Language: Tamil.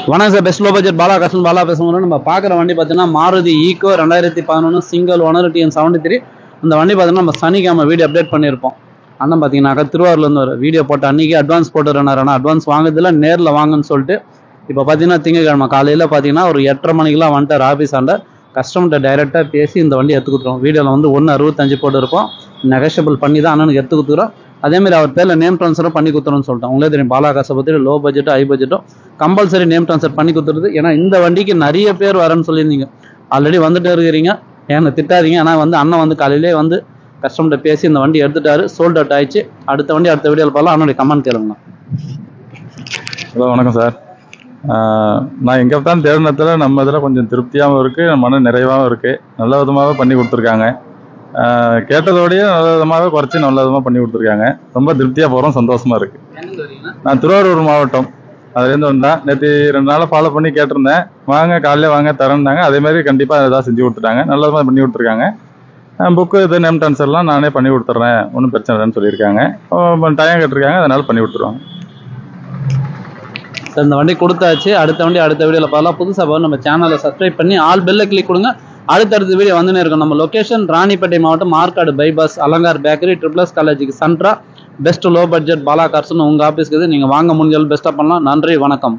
வணக்கம் sir, best low budget Bala கஸ்டன் பாலா பேசுகிறோம். நம்ம பார்க்குற வண்டி பார்த்தீங்கன்னா Maruti Eeco 2011 single owner TN73. அந்த வண்டி பார்த்தீங்கன்னா நம்ம சனிக்கிழமை வீடியோ அப்டேட் பண்ணியிருப்போம். அண்ணன் பார்த்தீங்கன்னாக்கா திருவாரூர்லேருந்து ஒரு வீடியோ போட்ட அன்றைக்கி அட்வான்ஸ் போட்டுறேன். அட்வான்ஸ் வாங்குறதுல நேரில் வாங்குன்னு சொல்லிட்டு இப்போ பார்த்தீங்கன்னா திங்கக்கிழமை காலையில் பார்த்தீங்கன்னா ஒரு 8:30 மணிக்கெலாம் வந்துட்டார் ஆஃபீஸ் ஆண்ட. கஸ்டமர்கிட்ட டைரெக்டாக பேசி இந்த வண்டி எடுத்து கொடுத்துருவோம். வீடியோவில் வந்து 1.65 போட்டுருப்போம். நெகஷியபிள் பண்ணி தான் அண்ணனுக்கு எடுத்து கொடுத்துக்கிறோம். அதேமாதிரி அவர் பேரில் நேம் ட்ரான்ஸ்ஃபரும் பண்ணி கொடுத்துருன்னு சொல்லிட்டோம். உங்களே தெரியும் பாலா காசை பற்றி லோ பட்ஜெட்டோ ஹை பட்ஜெட்டோ கம்பல்சரி நேம் ட்ரான்ஸ்ஃபர் பண்ணி கொடுத்துருது. ஏன்னா இந்த வண்டிக்கு நிறைய பேர் வரேன்னு சொல்லியிருந்தீங்க. ஆல்ரெடி வந்துட்டு இருக்கிறீங்க, ஏன்னா திட்டாதீங்க. ஆனால் வந்து அண்ணன் வந்து காலையிலே வந்து கஸ்டமர்கிட்ட பேசி இந்த வண்டி எடுத்துட்டாரு. சோல்ட் அவுட் ஆயிடுச்சு. அடுத்த வண்டி அடுத்த வீடியோவில் பார்க்கலாம். அண்ணனுடைய கமெண்ட் கேளுங்க. ஹலோ, வணக்கம் சார். நான் எங்கே தான் தேர்ந்தத்தில் நம்ம இதில் கொஞ்சம் திருப்தியாகவும் இருக்குது, மன நிறைவாகவும் இருக்குது. நல்ல விதமாகவே பண்ணி கொடுத்துருக்காங்க. கேட்டதோடையே நல்ல விதமாகவே குறைச்சி நல்ல விதமாக பண்ணி கொடுத்துருக்காங்க. ரொம்ப திருப்தியாக போகிறோம், சந்தோஷமாக இருக்குது. நான் திருவாரூர் மாவட்டம் அதுலேருந்து வந்தேன். நேற்று 2 நாளாக ஃபாலோ பண்ணி கேட்டிருந்தேன். வாங்க காலையில் வாங்க தரேன்னாங்க. அதேமாதிரி கண்டிப்பாக ஏதாவது செஞ்சு கொடுத்துட்டாங்க. நல்ல விதமாக பண்ணி கொடுத்துருக்காங்க. புக்கு இது நேம் ட்ரான்ஸ்ஃபர்லாம் நானே பண்ணி கொடுத்துட்றேன், ஒன்றும் பிரச்சனை இல்லைன்னு சொல்லியிருக்காங்க. டைம் கேட்டிருக்காங்க, அதனால் பண்ணி கொடுத்துருவாங்க. இந்த வண்டி கொடுத்தாச்சு. அடுத்த வண்டி அடுத்த வீடியோவில் பார்க்கலாம். புதுசாக நம்ம சேனலை சப்ஸ்கிரைப் பண்ணி ஆல் பெல்ல கிளிக் கொடுங்க. அடுத்தடுத்த வீடியோ வந்துனே இருக்கும். நம்ம லொகேஷன் ராணிப்பேட்டை மாவட்டம் Arcot bypass Alankar bakery triple S காலேஜுக்கு சென்ட்ரா பெஸ்ட் லோ பட்ஜெட் பாலா கார்ஸ்னு உங்கள் ஆஃபீஸ்க்கு நீங்கள் வாங்க முடிஞ்சாலும் பெஸ்ட்டாக பண்ணலாம். நன்றி, வணக்கம்.